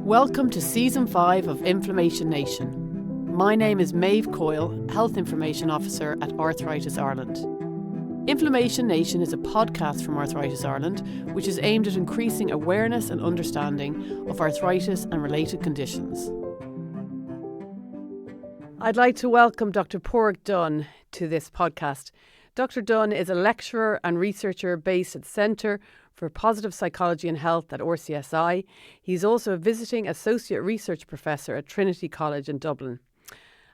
Welcome to Season 5 of Inflammation Nation. My name is Maebh Coyle, Health Information Officer at Arthritis Ireland. Inflammation Nation is a podcast from Arthritis Ireland, which is aimed at increasing awareness and understanding of arthritis and related conditions. I'd like to welcome Dr. Pádraic Dunne to this podcast. Dr. Dunne is a lecturer and researcher based at Centre for Positive Psychology and Health at RCSI. He's also a visiting associate research professor at Trinity College in Dublin.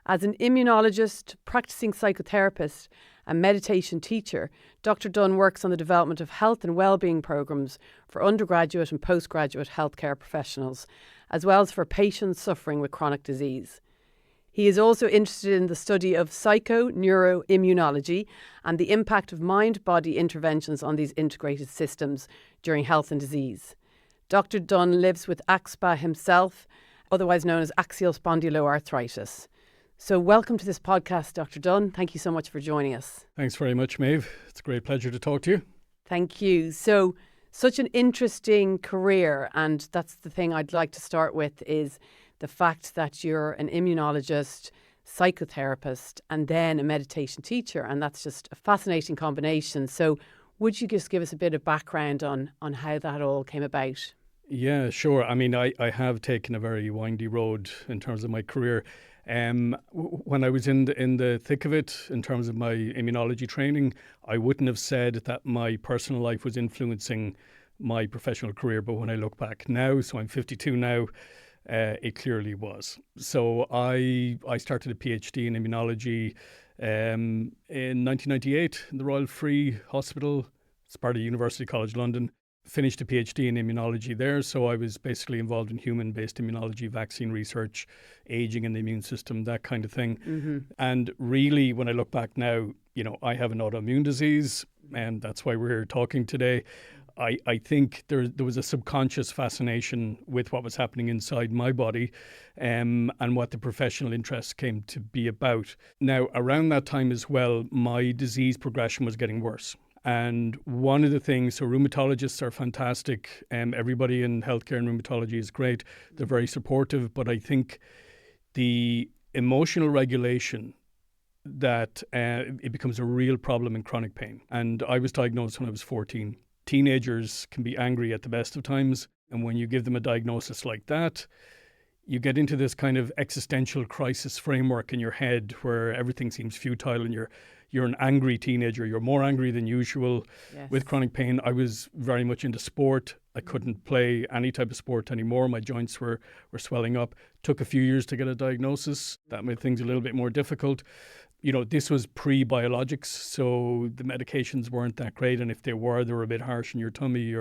As an immunologist, practicing psychotherapist and meditation teacher, Dr. Dunne works on the development of health and wellbeing programmes for undergraduate and postgraduate healthcare professionals, as well as for patients suffering with chronic disease. He is also interested in the study of psychoneuroimmunology and the impact of mind-body interventions on these integrated systems during health and disease. Dr. Dunne lives with axSpA himself, otherwise known as axial spondyloarthritis. So welcome to this podcast, Dr. Dunne. Thank you so much for joining us. Thanks very much, Maeve. It's a great pleasure to talk to you. Thank you. So, such an interesting career, and that's the thing I'd like to start with is the fact that you're an immunologist, psychotherapist, and then a meditation teacher, and that's just a fascinating combination. So would you just give us a bit of background on how that all came about? Yeah, sure. I mean, I have taken a very windy road in terms of my career. When I was in the thick of it, in terms of my immunology training, I wouldn't have said that my personal life was influencing my professional career. But when I look back now, so I'm 52 now, it clearly was. So I started a PhD in immunology in 1998 in the Royal Free Hospital. It's part of University College London. Finished a PhD in immunology there. So I was basically involved in human-based immunology, vaccine research, aging in the immune system, that kind of thing. Mm-hmm. And really, when I look back now, I have an autoimmune disease, and that's why we're here talking today. I think there was a subconscious fascination with what was happening inside my body and what the professional interest came to be about. Now, around that time as well, my disease progression was getting worse. And one of the things, so rheumatologists are fantastic. Everybody in healthcare and rheumatology is great. They're very supportive. But I think the emotional regulation that it becomes a real problem in chronic pain. And I was diagnosed when I was 14. Teenagers can be angry at the best of times. And when you give them a diagnosis like that, you get into this kind of existential crisis framework in your head where everything seems futile and you're an angry teenager. You're more angry than usual. Yes. With chronic pain. I was very much into sport. I couldn't play any type of sport anymore. My joints were swelling up. Took a few years to get a diagnosis. That made things a little bit more difficult. This was pre-biologics, so the medications weren't that great. And if they were a bit harsh in your tummy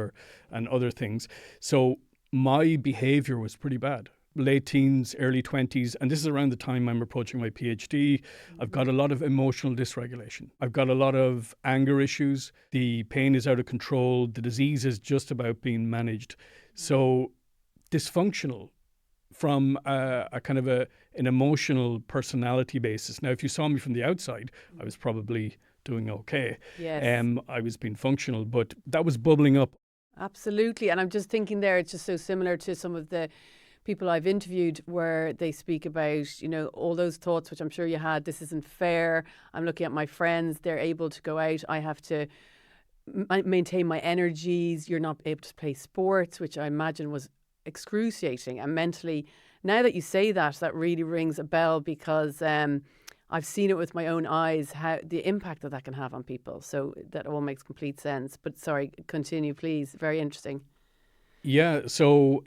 and other things. So my behavior was pretty bad. Late teens, early 20s, and this is around the time I'm approaching my PhD. I've got a lot of emotional dysregulation. I've got a lot of anger issues. The pain is out of control. The disease is just about being managed. So dysfunctional from a kind of an emotional personality basis. Now, if you saw me from the outside, I was probably doing okay. Yes. I was being functional, but that was bubbling up. Absolutely. And I'm just thinking there, it's just so similar to some of the people I've interviewed where they speak about, all those thoughts, which I'm sure you had, this isn't fair. I'm looking at my friends, they're able to go out. I have to maintain my energies. You're not able to play sports, which I imagine was excruciating. And mentally, now that you say that, that really rings a bell because I've seen it with my own eyes, how the impact that can have on people. So that all makes complete sense. But sorry, continue, please. Very interesting. Yeah. So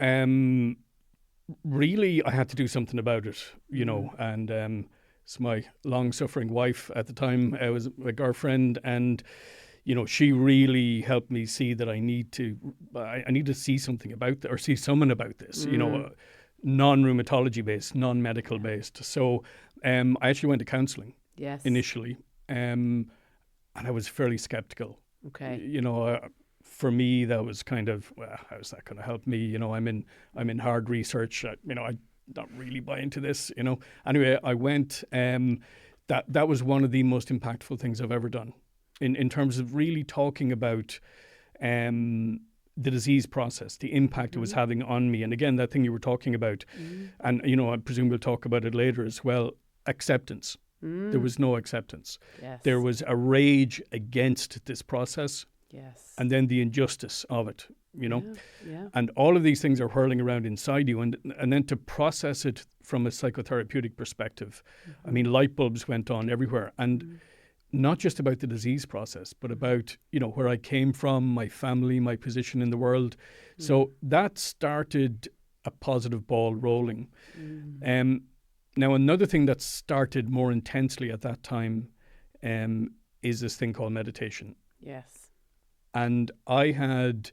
really, I had to do something about it, and so my long-suffering wife at the time was my girlfriend, and she really helped me see that I need to see something about or see someone about this, non-rheumatology based, non-medical based. So I actually went to counselling. Yes. Initially, and I was fairly skeptical. Okay. For me, that was kind of, how's that going to help me? I'm in hard research. I don't really buy into this. Anyway, I went. That was one of the most impactful things I've ever done, in terms of really talking about the disease process, the impact it was having on me. And again, that thing you were talking about, and, I presume we'll talk about it later as well, acceptance. There was no acceptance. Yes. There was a rage against this process. Yes. And then the injustice of it, Yeah. And all of these things are whirling around inside you. And then to process it from a psychotherapeutic perspective, I mean, light bulbs went on everywhere. And not just about the disease process, but about, where I came from, my family, my position in the world. So that started a positive ball rolling. Now, another thing that started more intensely at that time is this thing called meditation. Yes. And I had,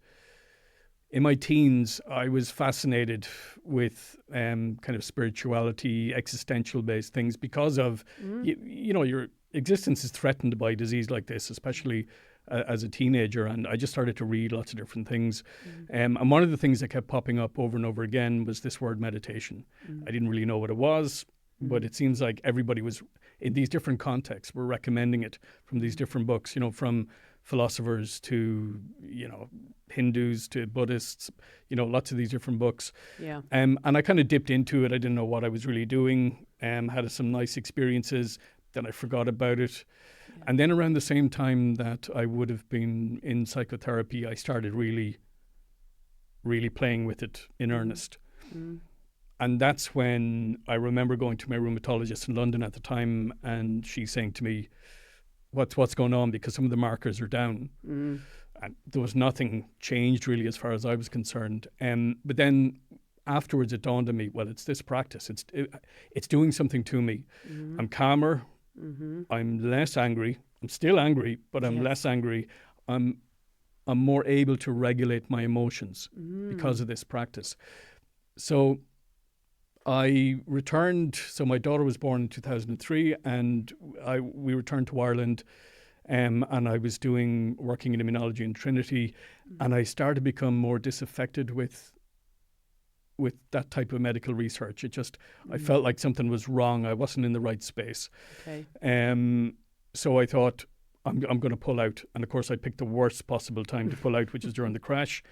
in my teens, I was fascinated with kind of spirituality, existential-based things because of, your existence is threatened by disease like this, especially as a teenager. And I just started to read lots of different things. And one of the things that kept popping up over and over again was this word meditation. I didn't really know what it was, but it seems like everybody was, in these different contexts, were recommending it from these different books, from philosophers to, Hindus to Buddhists, lots of these different books. Yeah. And I kind of dipped into it. I didn't know what I was really doing, had some nice experiences. Then I forgot about it. Yeah. And then around the same time that I would have been in psychotherapy, I started really, really playing with it in earnest. And that's when I remember going to my rheumatologist in London at the time, and she's saying to me, what's going on, because some of the markers are down. And there was nothing changed really as far as I was concerned. But then afterwards it dawned on me, well, it's this practice. It's doing something to me. I'm calmer. I'm less angry. I'm still angry, but I'm less angry. I'm more able to regulate my emotions because of this practice. So I returned. So my daughter was born in 2003, and we returned to Ireland, and I was working in immunology in Trinity, and I started to become more disaffected with that type of medical research. It just, I felt like something was wrong. I wasn't in the right space. Okay. So I thought, I'm going to pull out. And of course, I picked the worst possible time to pull out, which is during the crash.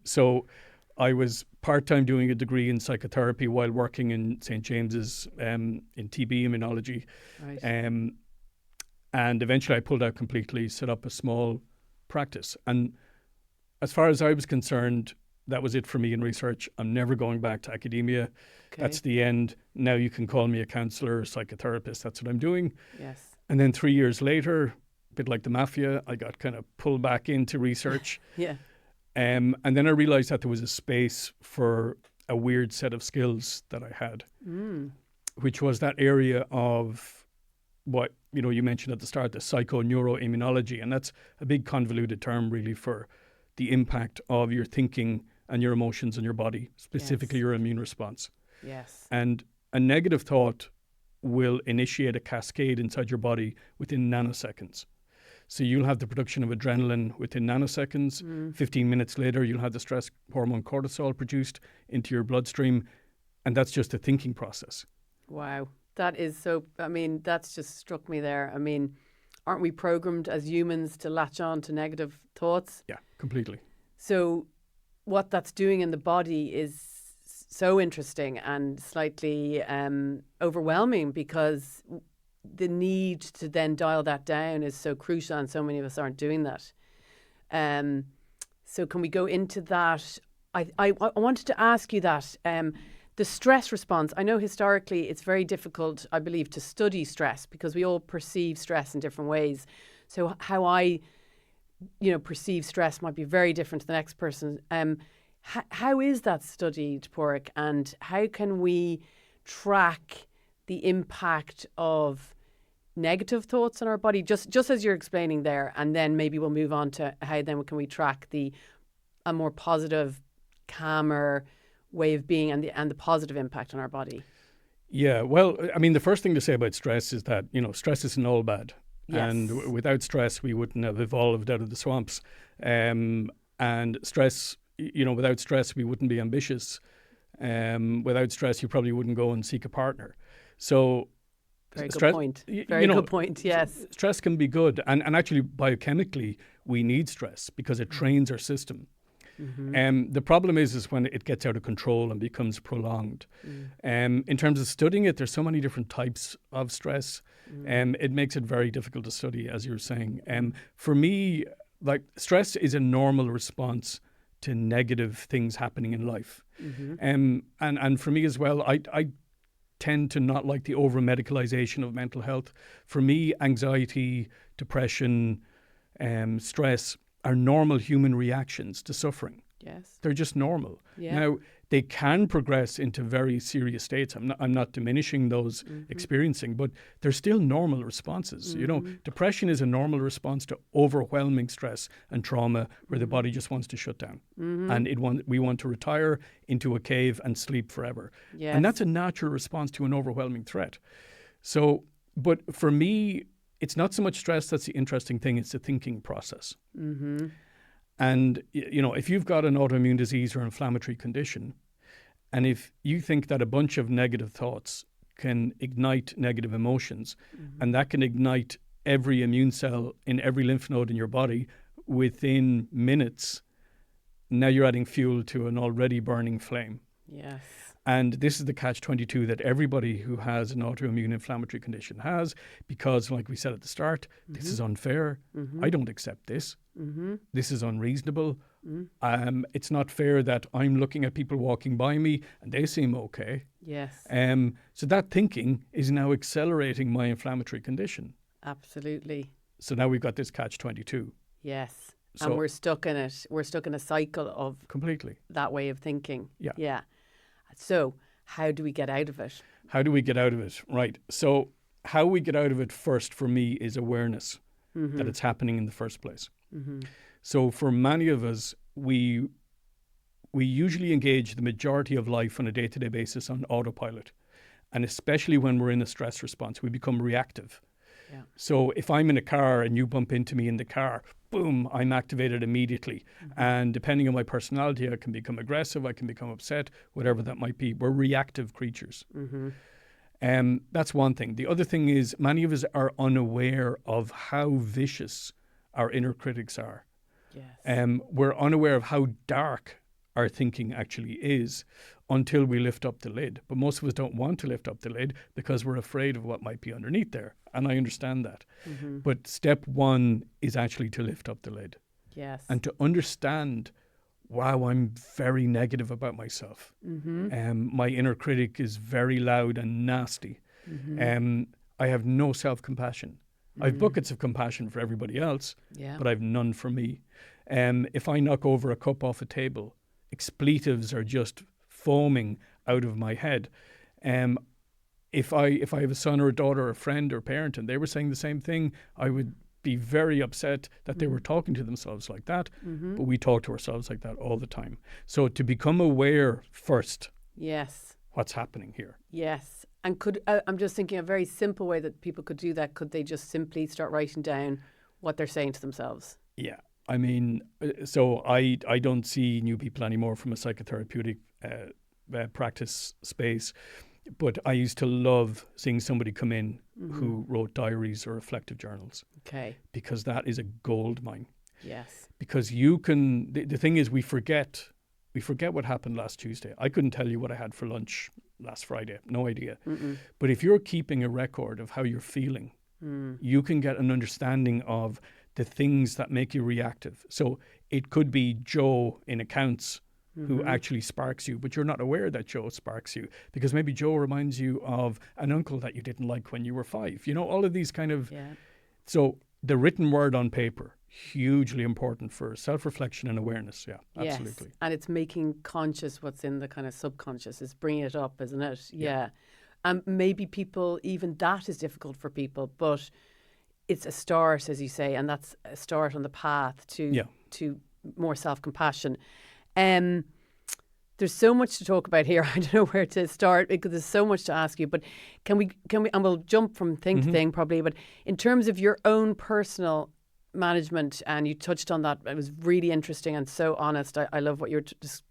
So I was part-time doing a degree in psychotherapy while working in St. James's in TB immunology. Right. And eventually I pulled out completely, set up a small practice. And as far as I was concerned, that was it for me in research. I'm never going back to academia. Okay. That's the end. Now you can call me a counsellor or psychotherapist. That's what I'm doing. Yes. And then 3 years later, a bit like the mafia, I got kind of pulled back into research. Yeah. And then I realised that there was a space for a weird set of skills that I had, which was that area of what, you mentioned at the start, the psychoneuroimmunology. And that's a big convoluted term really for the impact of your thinking and your emotions on your body, specifically your immune response. Yes. And a negative thought will initiate a cascade inside your body within nanoseconds. So you'll have the production of adrenaline within nanoseconds. 15 minutes later, you'll have the stress hormone cortisol produced into your bloodstream. And that's just a thinking process. Wow. That is so, that's just struck me there. Aren't we programmed as humans to latch on to negative thoughts? Yeah, completely. So what that's doing in the body is so interesting and slightly overwhelming, because the need to then dial that down is so crucial, and so many of us aren't doing that. So can we go into that? I wanted to ask you that. The stress response, I know historically it's very difficult, I believe, to study stress because we all perceive stress in different ways. So how I, perceive stress might be very different to the next person. How is that studied, Pádraic, and how can we track the impact of negative thoughts on our body, just as you're explaining there, and then maybe we'll move on to how then can we track a more positive, calmer way of being and the positive impact on our body? Yeah, well, the first thing to say about stress is that, stress isn't all bad. Yes. And without stress, we wouldn't have evolved out of the swamps. And stress, without stress, we wouldn't be ambitious. Without stress, you probably wouldn't go and seek a partner. So Very good point. Very good point, yes. Stress can be good. And actually, biochemically, we need stress because it trains our system. The problem is when it gets out of control and becomes prolonged. In terms of studying it, there's so many different types of stress. It makes it very difficult to study, as you're saying. For me, like, stress is a normal response to negative things happening in life. And for me as well, I tend to not like the over-medicalization of mental health. For me, anxiety, depression, stress are normal human reactions to suffering. Yes. They're just normal. Yeah. Now, they can progress into very serious states. I'm not diminishing those experiencing, but they're still normal responses. You know, depression is a normal response to overwhelming stress and trauma where the body just wants to shut down. And we want to retire into a cave and sleep forever. Yes. And that's a natural response to an overwhelming threat. So, but for me, it's not so much stress that's the interesting thing, it's the thinking process. And, you know, if you've got an autoimmune disease or inflammatory condition, and if you think that a bunch of negative thoughts can ignite negative emotions, and that can ignite every immune cell in every lymph node in your body within minutes, now you're adding fuel to an already burning flame. Yes. And this is the catch-22 that everybody who has an autoimmune inflammatory condition has, because, like we said at the start, this is unfair. I don't accept this. This is unreasonable. It's not fair that I'm looking at people walking by me and they seem okay. Yes. So that thinking is now accelerating my inflammatory condition. Absolutely. So now we've got this catch-22. Yes. So, and we're stuck in it. We're stuck in a cycle of completely that way of thinking. Yeah. Yeah. So how do we get out of it? How do we get out of it? Right. So how we get out of it first for me is awareness that it's happening in the first place. So for many of us, we usually engage the majority of life on a day-to-day basis on autopilot. And especially when we're in a stress response, we become reactive. Yeah. So if I'm in a car and you bump into me in the car, boom, I'm activated immediately. And depending on my personality, I can become aggressive, I can become upset, whatever that might be. We're reactive creatures. That's one thing. The other thing is many of us are unaware of how vicious our inner critics are. Yes. We're unaware of how dark our thinking actually is until we lift up the lid. But most of us don't want to lift up the lid because we're afraid of what might be underneath there. And I understand that. But step one is actually to lift up the lid. Yes. And to understand, wow, I'm very negative about myself. My inner critic is very loud and nasty. I have no self-compassion. I have buckets of compassion for everybody else, but I have none for me. If I knock over a cup off a table, expletives are just foaming out of my head. If I have a son or a daughter or a friend or parent and they were saying the same thing, I would be very upset that they were talking to themselves like that. But we talk to ourselves like that all the time. So to become aware first. Yes. What's happening here? Yes. And I'm just thinking a very simple way that people could do that. Could they just simply start writing down what they're saying to themselves? Yeah. I mean, so I don't see new people anymore from a psychotherapeutic practice space, but I used to love seeing somebody come in who wrote diaries or reflective journals. Okay. Because that is a gold mine. Yes. Because you can, the thing is we forget what happened last Tuesday. I couldn't tell you what I had for lunch last Friday. No idea. But if you're keeping a record of how you're feeling, you can get an understanding of the things that make you reactive. So it could be Joe in accounts who actually sparks you, but you're not aware that Joe sparks you because maybe Joe reminds you of an uncle that you didn't like when you were 5. You know, all of these kind of... Yeah. So the written word on paper, hugely important for self-reflection and awareness. Yeah, absolutely. Yes. And it's making conscious what's in the kind of subconscious. It's bringing it up, isn't it? Yeah. And maybe people, even that is difficult for people, but it's a start, as you say, and that's a start on the path to more self-compassion. There's so much to talk about here. I don't know where to start because there's so much to ask you, but can we, and we'll jump from thing to thing probably, but in terms of your own personal management, and you touched on that, it was really interesting and so honest. I love what you're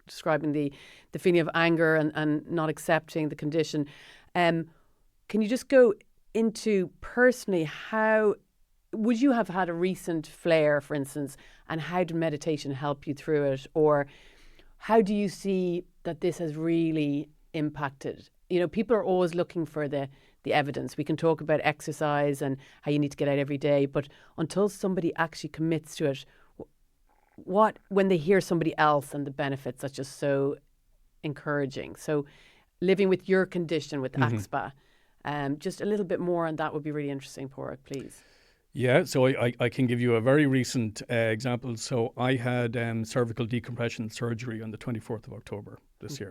describing, the feeling of anger and not accepting the condition. Can you just go into personally how would you have had a recent flare, for instance, and how did meditation help you through it? Or how do you see that this has really impacted? You know, people are always looking for the evidence. We can talk about exercise and how you need to get out every day, but until somebody actually commits to it, when they hear somebody else and the benefits, that's just so encouraging. So living with your condition with axSpA, just a little bit more on that would be really interesting, Pádraic, please. Yeah, so I can give you a very recent example. So I had cervical decompression surgery on the 24th of October this year.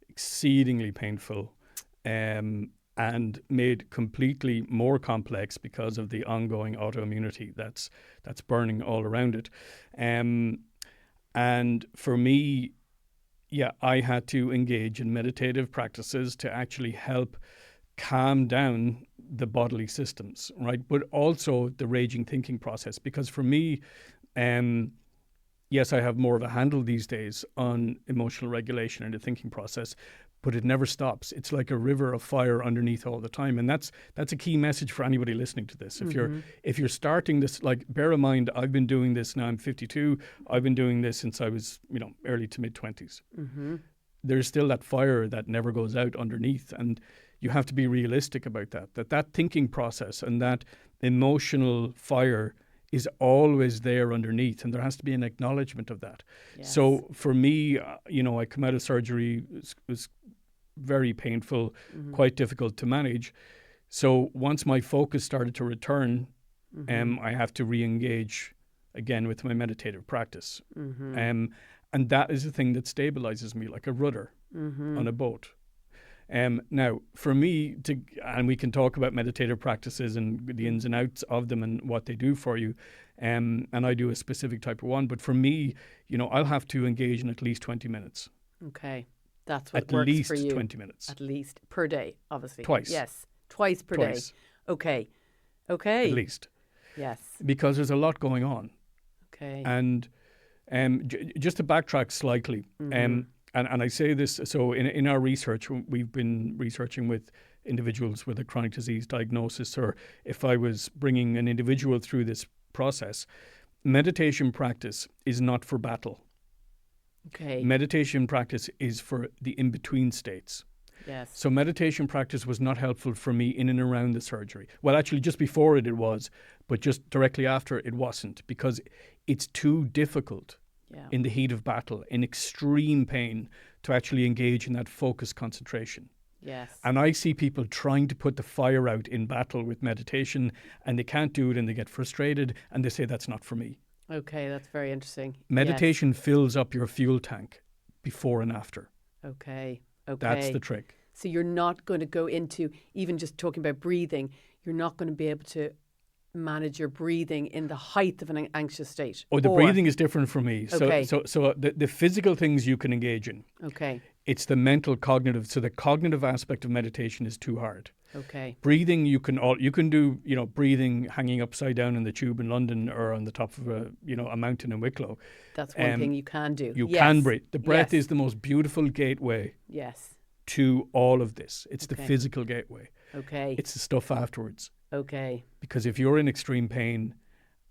Exceedingly painful and made completely more complex because of the ongoing autoimmunity that's burning all around it. And for me, I had to engage in meditative practices to actually help calm down the bodily systems, right? But also the raging thinking process. Because for me, yes, I have more of a handle these days on emotional regulation and the thinking process, but it never stops. It's like a river of fire underneath all the time. And that's a key message for anybody listening to this. If you're starting this, like, bear in mind, I've been doing this now, I'm 52. I've been doing this since I was, early to mid 20s. There's still that fire that never goes out underneath. And you have to be realistic about that thinking process and that emotional fire is always there underneath, and there has to be an acknowledgement of that. Yes. So for me, I come out of surgery, it was very painful, quite difficult to manage. So once my focus started to return, I have to re-engage again with my meditative practice. And that is the thing that stabilizes me like a rudder on a boat. Now, for me, and we can talk about meditative practices and the ins and outs of them and what they do for you, and I do a specific type of one. But for me, I'll have to engage in at least 20 minutes. Okay, that's what works for you. At least 20 minutes. At least per day, obviously. Twice. Yes, twice per day. Okay. At least. Yes. Because there's a lot going on. Okay. And just to backtrack slightly, and I say this, so in our research, we've been researching with individuals with a chronic disease diagnosis, or if I was bringing an individual through this process, meditation practice is not for battle. Okay. Meditation practice is for the in-between states. Yes. So meditation practice was not helpful for me in and around the surgery. Well, actually, just before it was, but just directly after it wasn't, because it's too difficult in the heat of battle, in extreme pain, to actually engage in that focused concentration. Yes. And I see people trying to put the fire out in battle with meditation, and they can't do it, and they get frustrated, and they say, that's not for me. Okay, that's very interesting. Meditation fills up your fuel tank before and after. Okay. That's the trick. So you're not going to go into, even just talking about breathing, you're not going to be able to manage your breathing in the height of an anxious state. The breathing is different for me. Okay. So the physical things you can engage in. Okay. It's the mental cognitive. So the cognitive aspect of meditation is too hard. Okay. Breathing, you can do, breathing hanging upside down in the tube in London or on the top of a mountain in Wicklow. That's one thing you can do. You can breathe. The breath is the most beautiful gateway. Yes. To all of this. It's the physical gateway. Okay. It's the stuff afterwards. Okay. Because if you're in extreme pain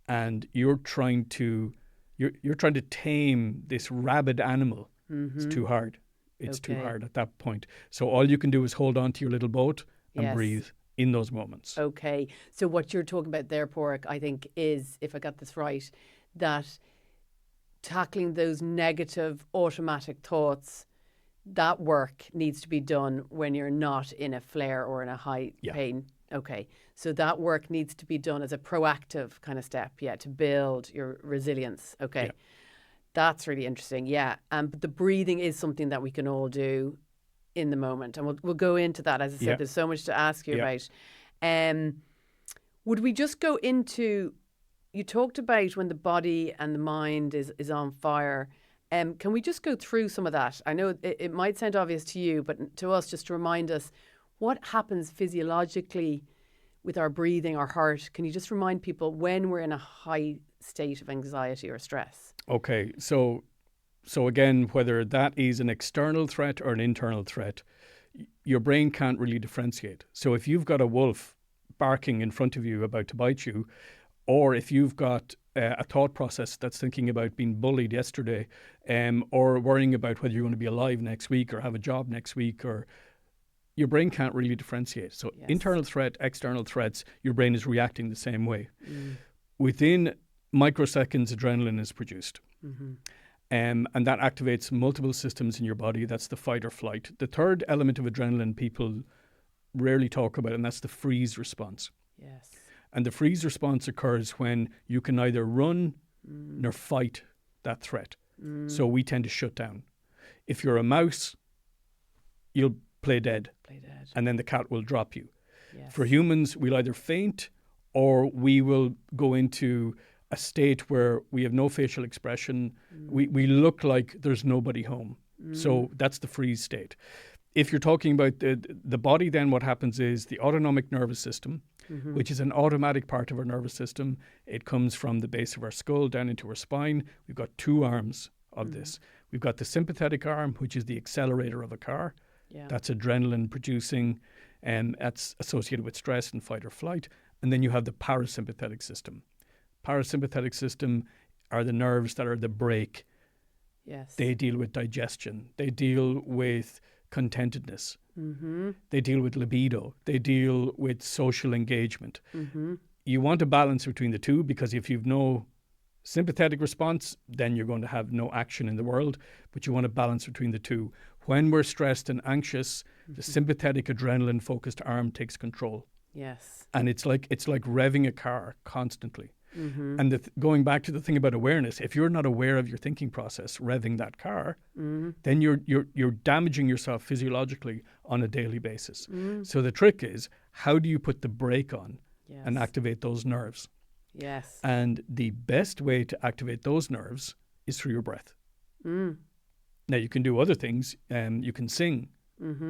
and you're trying to tame this rabid animal, it's too hard. It's too hard at that point. So all you can do is hold on to your little boat and breathe in those moments. Okay. So what you're talking about there, Pádraic, I think is, if I got this right, that tackling those negative automatic thoughts, that work needs to be done when you're not in a flare or in a high pain. Okay. So that work needs to be done as a proactive kind of step, to build your resilience. Okay. Yeah. That's really interesting. Yeah. But the breathing is something that we can all do in the moment. And we'll go into that. As I said, there's so much to ask you about. Would we just go into, you talked about when the body and the mind is on fire. Can we just go through some of that? I know it might sound obvious to you, but to us, just to remind us, what happens physiologically with our breathing, our heart? Can you just remind people when we're in a high state of anxiety or stress? Okay, so again, whether that is an external threat or an internal threat, your brain can't really differentiate. So if you've got a wolf barking in front of you about to bite you, or if you've got a thought process that's thinking about being bullied yesterday, or worrying about whether you're going to be alive next week or have a job next week, or your brain can't really differentiate. So internal threat, external threats, your brain is reacting the same way. Within microseconds, adrenaline is produced. And that activates multiple systems in your body. That's the fight or flight. The third element of adrenaline people rarely talk about, and that's the freeze response. Yes. And the freeze response occurs when you can neither run nor fight that threat. So we tend to shut down. If you're a mouse, you'll play dead. And then the cat will drop you. Yes. For humans, we'll either faint or we will go into a state where we have no facial expression. We look like there's nobody home. So that's the freeze state. If you're talking about the body, then what happens is the autonomic nervous system, which is an automatic part of our nervous system. It comes from the base of our skull down into our spine. We've got two arms of this. We've got the sympathetic arm, which is the accelerator of a car. Yeah. That's adrenaline producing, and that's associated with stress and fight or flight. And then you have the parasympathetic system. Parasympathetic system are the nerves that are the brake. Yes. They deal with digestion. They deal with contentedness. They deal with libido. They deal with social engagement. You want a balance between the two, because if you've no sympathetic response, then you're going to have no action in the world. But you want a balance between the two. When we're stressed and anxious, the sympathetic adrenaline focused arm takes control. Yes. And it's like revving a car constantly. And going back to the thing about awareness, if you're not aware of your thinking process, revving that car, then you're damaging yourself physiologically on a daily basis. So the trick is, how do you put the brake on and activate those nerves? Yes. And the best way to activate those nerves is through your breath. Now, you can do other things. You can sing.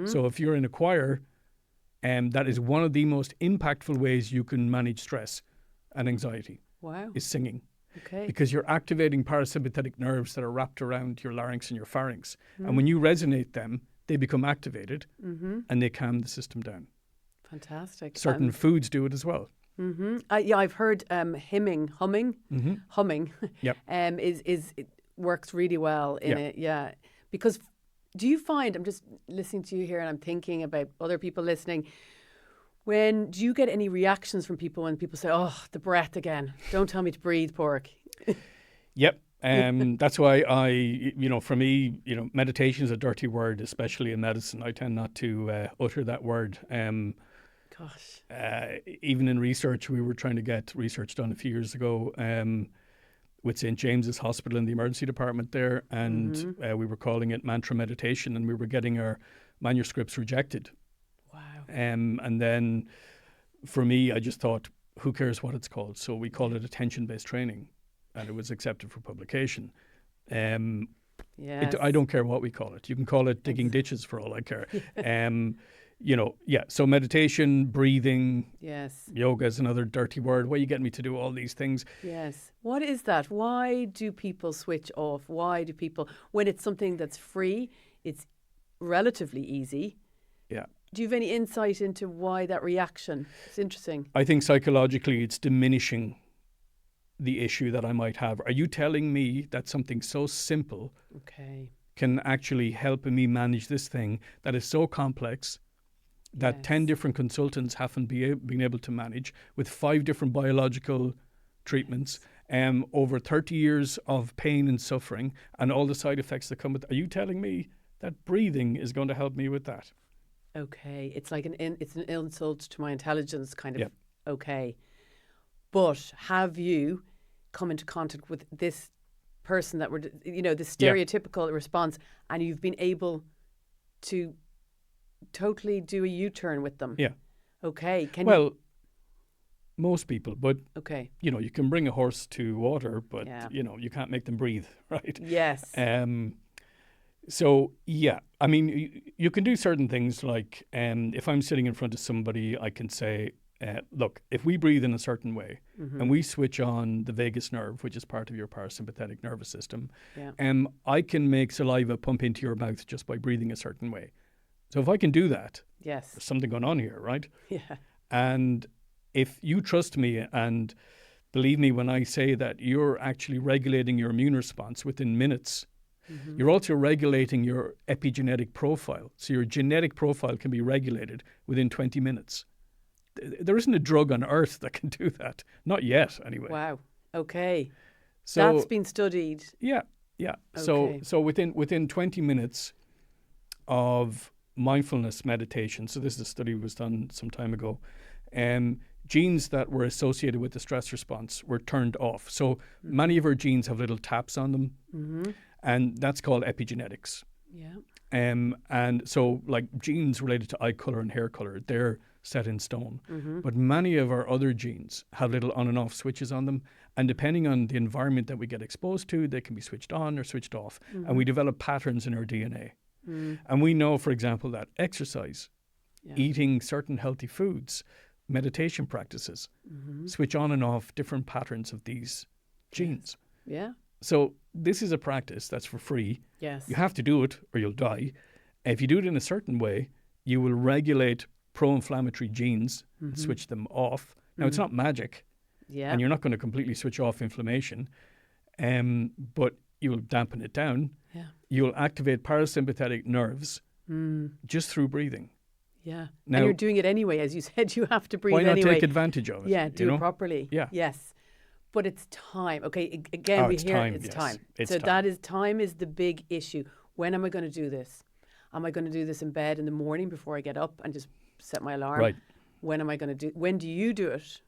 So if you're in a choir, that is one of the most impactful ways you can manage stress and anxiety. Wow. Is singing. Okay. Because you're activating parasympathetic nerves that are wrapped around your larynx and your pharynx. And when you resonate them, they become activated and they calm the system down. Fantastic. Certain foods do it as well. Yeah, I've heard humming. Yep. It works really well in it. Yeah. Because do you find, I'm just listening to you here and I'm thinking about other people listening, do you get any reactions from people when people say, "Oh, the breath again. Don't tell me to breathe, Pádraic"? Yep. That's why for me, meditation is a dirty word, especially in medicine. I tend not to utter that word. Gosh. Even in research, we were trying to get research done a few years ago with St. James's Hospital in the emergency department there. And we were calling it mantra meditation, and we were getting our manuscripts rejected. Wow. And then for me, I just thought, who cares what it's called? So we called it attention-based training, and it was accepted for publication. Yes. I don't care what we call it. You can call it digging ditches for all I care. So meditation, breathing, yoga is another dirty word. Why are you getting me to do all these things? Yes. What is that? Why do people switch off? Why do people, when it's something that's free, it's relatively easy? Yeah. Do you have any insight into why that reaction? It's interesting. I think psychologically it's diminishing the issue that I might have. Are you telling me that something so simple can actually help me manage this thing that is so complex that 10 different consultants haven't been able to manage, with 5 different biological treatments, over 30 years of pain and suffering and all the side effects that come with it? Are you telling me that breathing is going to help me with that? Okay, it's like it's an insult to my intelligence, kind of. Yep. Okay, but have you come into contact with this person that the stereotypical response, and you've been able to totally do a U-turn with them? Yeah. Okay. Most people, but okay, you can bring a horse to water, but you can't make them breathe, right? Yes. So, I mean, you can do certain things like if I'm sitting in front of somebody, I can say, look, if we breathe in a certain way and we switch on the vagus nerve, which is part of your parasympathetic nervous system, I can make saliva pump into your mouth just by breathing a certain way. So if I can do that, there's something going on here, right? Yeah. And if you trust me and believe me when I say that you're actually regulating your immune response within minutes. You're also regulating your epigenetic profile. So your genetic profile can be regulated within 20 minutes. There isn't a drug on earth that can do that. Not yet, anyway. Wow. Okay. So that's been studied. Yeah. Okay. So within 20 minutes of mindfulness meditation, so this is a study was done some time ago, genes that were associated with the stress response were turned off. So many of our genes have little taps on them, and that's called epigenetics. Yeah. And so like genes related to eye color and hair color, they're set in stone. But many of our other genes have little on and off switches on them. And depending on the environment that we get exposed to, they can be switched on or switched off. And we develop patterns in our DNA. And we know, for example, that exercise, eating certain healthy foods, meditation practices, switch on and off different patterns of these genes. Yeah. So this is a practice that's for free. Yes. You have to do it or you'll die. If you do it in a certain way, you will regulate pro-inflammatory genes, switch them off. Now, it's not magic, and you're not going to completely switch off inflammation, but you'll dampen it down. Yeah. You'll activate parasympathetic nerves just through breathing. Yeah. Now, and you're doing it anyway. As you said, you have to breathe why not anyway. take advantage of it? Yeah, do it properly. Yeah. Yes. But it's time. Okay, again, we it's hear time, it's yes. time. It's so time. time is the big issue. When am I going to do this? Am I going to do this in bed in the morning before I get up and just set my alarm? Right. When do you do it?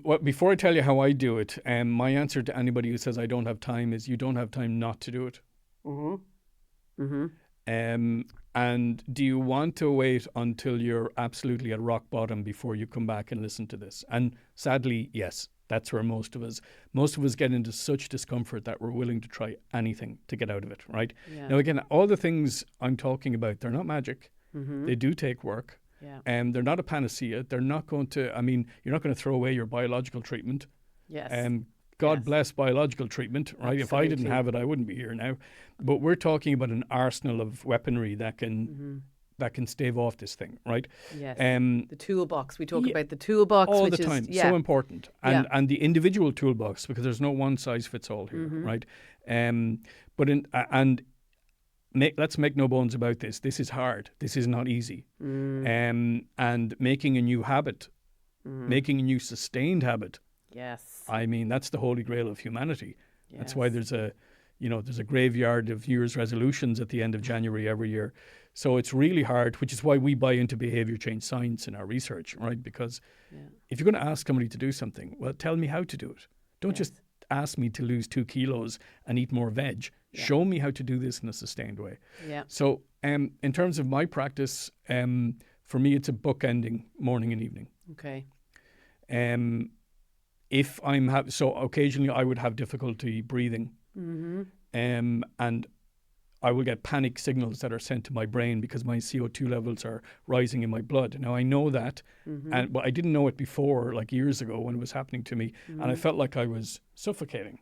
Well, before I tell you how I do it, my answer to anybody who says I don't have time is you don't have time not to do it. And do you want to wait until you're absolutely at rock bottom before you come back and listen to this? And sadly, yes, that's where most of us get into such discomfort that we're willing to try anything to get out of it, right? Yeah. Now, again, all the things I'm talking about, they're not magic. They do take work. Yeah. They're not a panacea. They're not going to, you're not going to throw away your biological treatment. Yes. God bless biological treatment, right? Absolutely. If I didn't have it, I wouldn't be here now. But we're talking about an arsenal of weaponry that can stave off this thing, right? Yes. The toolbox. We talk about the toolbox all which the time. is So important, and the individual toolbox, because there's no one size fits all here, right? Let's make no bones about this. This is hard. This is not easy. And making a new habit, making a new sustained habit. Yes. That's the holy grail of humanity. Yes. That's why there's a graveyard of New Year's resolutions at the end of January every year. So it's really hard, which is why we buy into behavior change science in our research, right? Because if you're going to ask somebody to do something, well, tell me how to do it. Don't just ask me to lose 2 kilos and eat more veg. Show me how to do this in a sustained way. Yeah. So in terms of my practice, for me, it's a bookending morning and evening. Okay. If so occasionally I would have difficulty breathing, and I will get panic signals that are sent to my brain because my CO2 levels are rising in my blood. Now I know that, but I didn't know it before, like years ago when it was happening to me, and I felt like I was suffocating.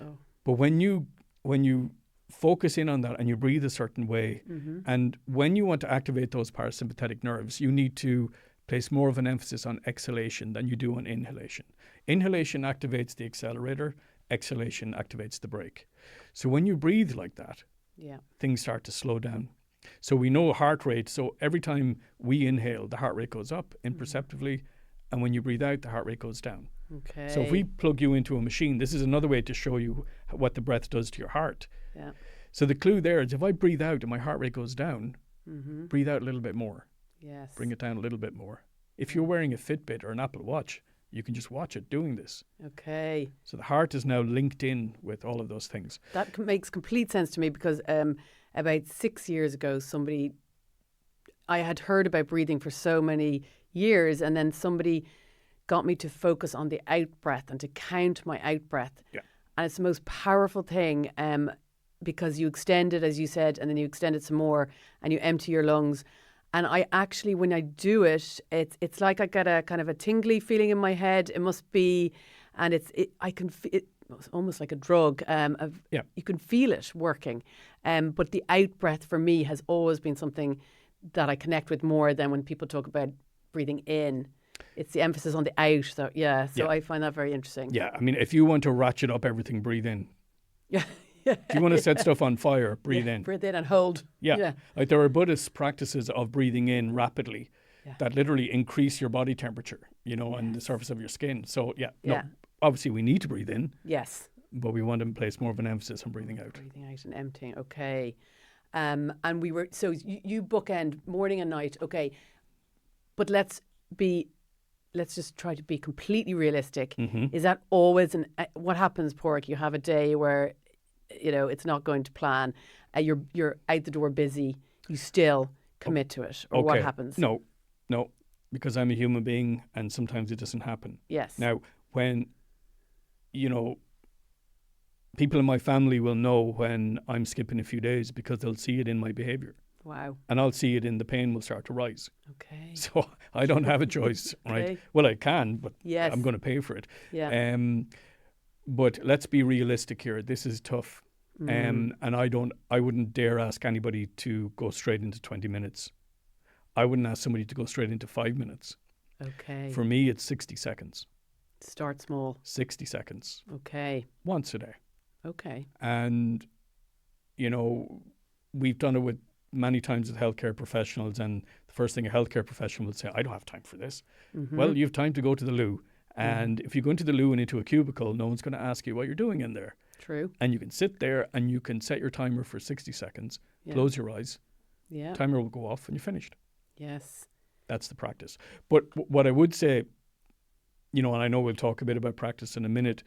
Oh. But when you focus in on that and you breathe a certain way, and when you want to activate those parasympathetic nerves, you need to place more of an emphasis on exhalation than you do on inhalation. Inhalation activates the accelerator, exhalation activates the brake. So when you breathe like that, things start to slow down. So we know heart rate. So every time we inhale, the heart rate goes up imperceptibly. And when you breathe out, the heart rate goes down. Okay. So if we plug you into a machine, this is another way to show you what the breath does to your heart. Yeah. So the clue there is if I breathe out and my heart rate goes down, breathe out a little bit more. Yes. Bring it down a little bit more. If you're wearing a Fitbit or an Apple Watch, you can just watch it doing this. Okay. So the heart is now linked in with all of those things. That makes complete sense to me because about 6 years ago, I had heard about breathing for so many years, and then somebody got me to focus on the out breath and to count my out breath. Yeah. And it's the most powerful thing because you extend it, as you said, and then you extend it some more and you empty your lungs. And I actually, when I do it, it's like I get a kind of a tingly feeling in my head. It must be, and it's almost like a drug. You can feel it working. But the out breath for me has always been something that I connect with more than when people talk about breathing in. It's the emphasis on the out. So Yeah. I find that very interesting. Yeah, I mean, if you want to ratchet up everything, breathe in. Yeah. If you want to set stuff on fire, breathe in. Breathe in and hold. Yeah. Like there are Buddhist practices of breathing in rapidly Yeah. that literally increase your body temperature, on the surface of your skin. So, obviously we need to breathe in, Yes. but we want to place more of an emphasis on breathing out. Breathing out and emptying. Okay. And we were, so you bookend morning and night. Okay. But let's just try to be completely realistic. Mm-hmm. Is that always what happens, Pádraic? You have a day where, it's not going to plan. You're out the door busy. You still commit to it. Or what happens? No, because I'm a human being and sometimes it doesn't happen. Yes. Now, when, people in my family will know when I'm skipping a few days because they'll see it in my behaviour. Wow. And I'll see it in the pain will start to rise. Okay. So I don't have a choice, right? Okay. Well, I can, but Yes. I'm going to pay for it. Yeah. But let's be realistic here. This is tough. And I wouldn't dare ask anybody to go straight into 20 minutes. I wouldn't ask somebody to go straight into 5 minutes. Okay. For me, it's 60 seconds. Start small. 60 seconds. Okay. Once a day. Okay. And, we've done it with many times with healthcare professionals, and the first thing a healthcare professional will say, I don't have time for this. Mm-hmm. Well, you have time to go to the loo. And if you go into the loo and into a cubicle, no one's going to ask you what you're doing in there. True. And you can sit there and you can set your timer for 60 seconds, close your eyes, timer will go off and you're finished. Yes. That's the practice. But what I would say, and I know we'll talk a bit about practice in a minute,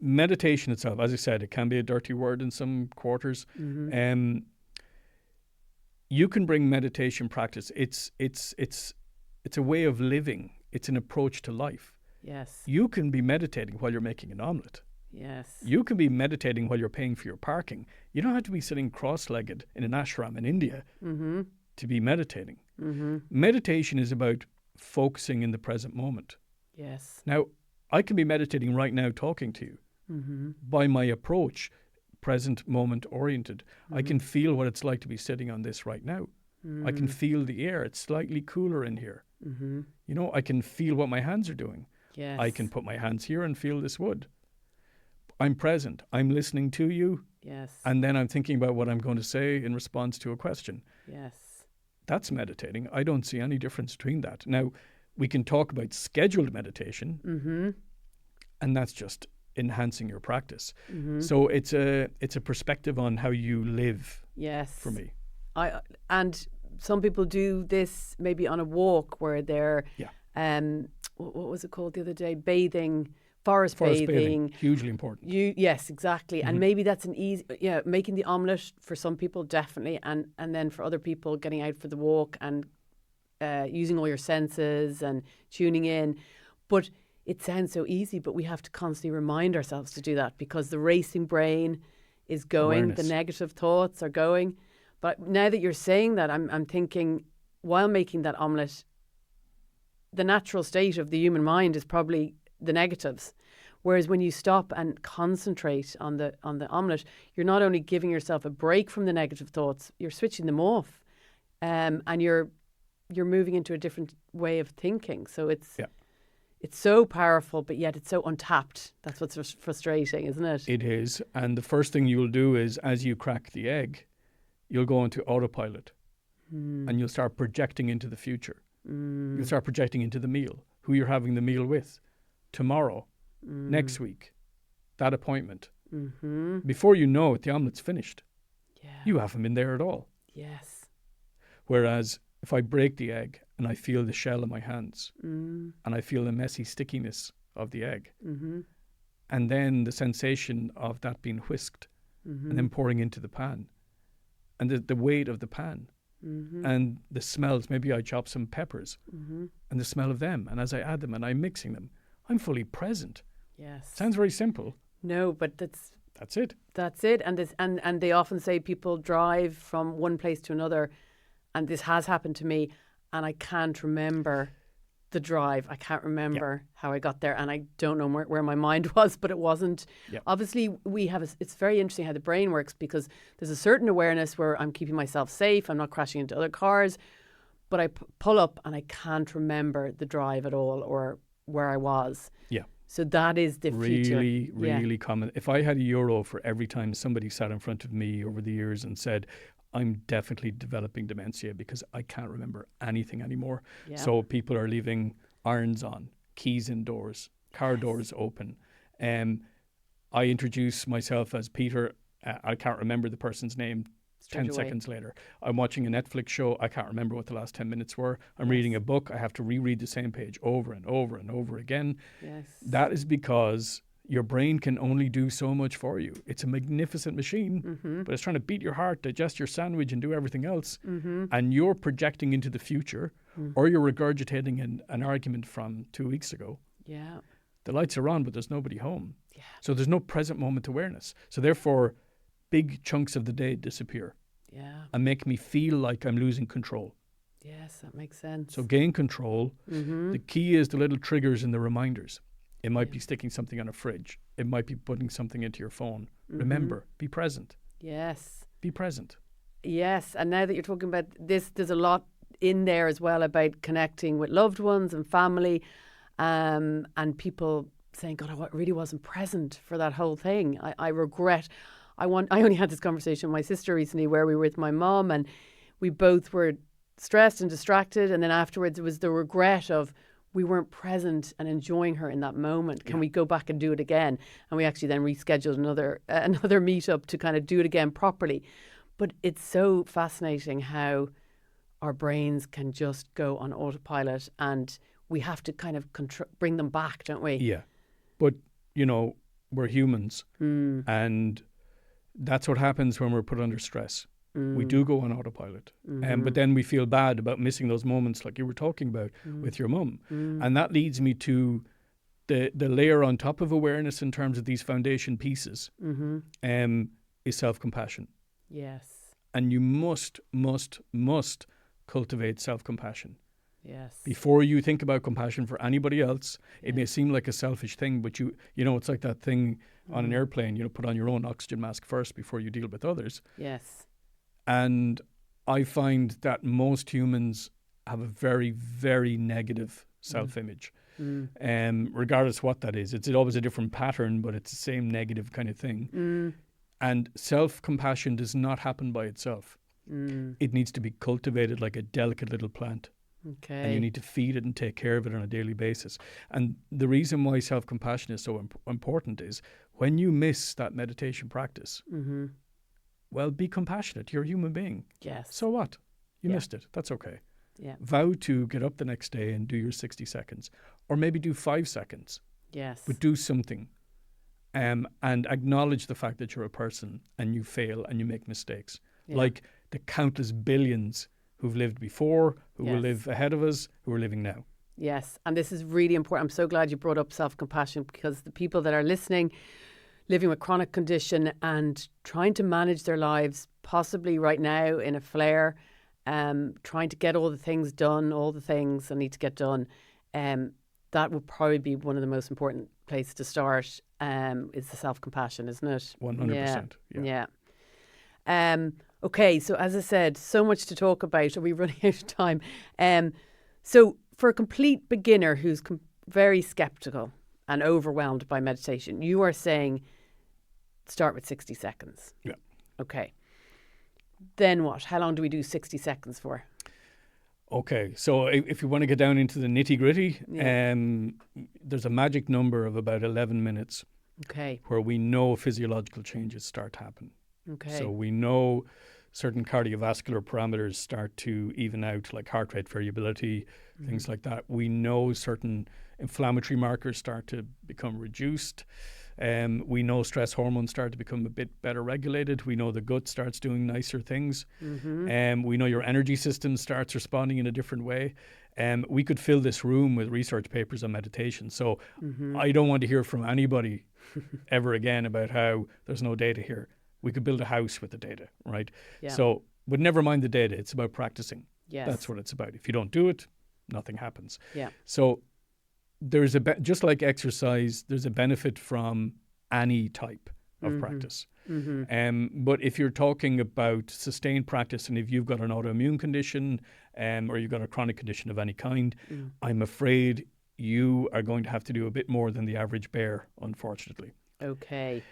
meditation itself, as I said, it can be a dirty word in some quarters. Mm-hmm. You can bring meditation practice. It's a way of living. It's an approach to life. Yes. You can be meditating while you're making an omelette. Yes. You can be meditating while you're paying for your parking. You don't have to be sitting cross-legged in an ashram in India to be meditating. Mm-hmm. Meditation is about focusing in the present moment. Yes. Now, I can be meditating right now talking to you. By my approach, present moment oriented, I can feel what it's like to be sitting on this right now. I can feel the air. It's slightly cooler in here. I can feel what my hands are doing. Yes. I can put my hands here and feel this wood. I'm present. I'm listening to you. Yes. And then I'm thinking about what I'm going to say in response to a question. Yes. That's meditating. I don't see any difference between that. Now, we can talk about scheduled meditation, and that's just enhancing your practice. So it's a perspective on how you live. Yes. For me. And some people do this maybe on a walk where they're what was it called the other day? Forest bathing. Hugely important. Yes, exactly. And maybe that's an easy, making the omelette for some people, definitely. And then for other people, getting out for the walk and using all your senses and tuning in. But it sounds so easy, but we have to constantly remind ourselves to do that because the racing brain is going, Awareness. the negative thoughts are going. But now that you're saying that, I'm thinking, while making that omelette, the natural state of the human mind is probably the negatives. Whereas when you stop and concentrate on the omelette, you're not only giving yourself a break from the negative thoughts, you're switching them off, and you're moving into a different way of thinking. So it's so powerful, but yet it's so untapped. That's what's frustrating, isn't it? It is. And the first thing you'll do is, as you crack the egg, you'll go into autopilot and you'll start projecting into the future. You'll start projecting into the meal, who you're having the meal with, tomorrow, next week, that appointment. Before you know it, the omelette's finished. Yeah. You haven't been there at all. Yes. Whereas if I break the egg and I feel the shell in my hands and I feel the messy stickiness of the egg and then the sensation of that being whisked and then pouring into the pan and the weight of the pan and the smells, maybe I chop some peppers and the smell of them, and as I add them and I'm mixing them, I'm fully present. Yes. Sounds very simple. No, but that's it. That's it. And they often say people drive from one place to another, and this has happened to me, and I can't remember the drive. I can't remember how I got there, and I don't know where my mind was, but it wasn't. Obviously, it's very interesting how the brain works, because there's a certain awareness where I'm keeping myself safe, I'm not crashing into other cars, but I pull up and I can't remember the drive at all or where I was. Yeah. So that is the feature. Really common. If I had a euro for every time somebody sat in front of me over the years and said, I'm definitely developing dementia because I can't remember anything anymore. Yeah. So people are leaving irons on, keys indoors, car doors open. I introduce myself as Peter. I can't remember the person's name. 10 seconds later, I'm watching a Netflix show. I can't remember what the last 10 minutes were. I'm reading a book. I have to reread the same page over and over and over again. Yes. That is because your brain can only do so much for you. It's a magnificent machine, but it's trying to beat your heart, digest your sandwich, and do everything else. And you're projecting into the future, or you're regurgitating an argument from 2 weeks ago. Yeah. The lights are on, but there's nobody home. Yeah. So there's no present moment awareness. So therefore, big chunks of the day disappear. Yeah. And make me feel like I'm losing control. Yes, that makes sense. So gain control. The key is the little triggers and the reminders. It might be sticking something on a fridge. It might be putting something into your phone. Remember, be present. Yes. Be present. Yes. And now that you're talking about this, there's a lot in there as well about connecting with loved ones and family, and people saying, God, I really wasn't present for that whole thing. I regret. I only had this conversation with my sister recently where we were with my mom and we both were stressed and distracted. And then afterwards it was the regret of we weren't present and enjoying her in that moment. Can we go back and do it again? And we actually then rescheduled another meetup to kind of do it again properly. But it's so fascinating how our brains can just go on autopilot and we have to kind of bring them back, don't we? Yeah. But, we're humans and that's what happens when we're put under stress. We do go on autopilot. But then we feel bad about missing those moments like you were talking about with your mum. And that leads me to the layer on top of awareness in terms of these foundation pieces is self-compassion. Yes. And you must cultivate self-compassion. Yes. Before you think about compassion for anybody else, it may seem like a selfish thing, but it's like that thing on an airplane, put on your own oxygen mask first before you deal with others. Yes. And I find that most humans have a very, very negative self-image. Regardless what that is. It's always a different pattern, but it's the same negative kind of thing. And self-compassion does not happen by itself. It needs to be cultivated like a delicate little plant. Okay. And you need to feed it and take care of it on a daily basis. And the reason why self-compassion is so important is when you miss that meditation practice, well, be compassionate. You're a human being. Yes. So what? You missed it. That's okay. Yeah. Vow to get up the next day and do your 60 seconds. Or maybe do 5 seconds. Yes. But do something. And acknowledge the fact that you're a person and you fail and you make mistakes. Yeah. Like the countless billions who've lived before, who will live ahead of us, who are living now. Yes, and this is really important. I'm so glad you brought up self-compassion because the people that are listening, living with chronic condition and trying to manage their lives, possibly right now in a flare, trying to get all the things done, all the things that need to get done, that would probably be one of the most important places to start, is the self-compassion, isn't it? 100%. Yeah. Okay, so as I said, so much to talk about. Are we running out of time? So for a complete beginner who's very skeptical and overwhelmed by meditation, you are saying start with 60 seconds. Yeah. Okay. Then what? How long do we do 60 seconds for? Okay, so if you want to get down into the nitty-gritty, there's a magic number of about 11 minutes where we know physiological changes start to happen. Okay. So we know certain cardiovascular parameters start to even out, like heart rate variability, things like that. We know certain inflammatory markers start to become reduced. We know stress hormones start to become a bit better regulated. We know the gut starts doing nicer things. We know your energy system starts responding in a different way. We could fill this room with research papers on meditation. So I don't want to hear from anybody ever again about how there's no data here. We could build a house with the data, right? Yeah. So, but never mind the data. It's about practicing. Yes. That's what it's about. If you don't do it, nothing happens. Yeah. So there's just like exercise, there's a benefit from any type. of practice. Mm-hmm. But if you're talking about sustained practice, and if you've got an autoimmune condition or you've got a chronic condition of any kind, I'm afraid you are going to have to do a bit more than the average bear, unfortunately. Okay.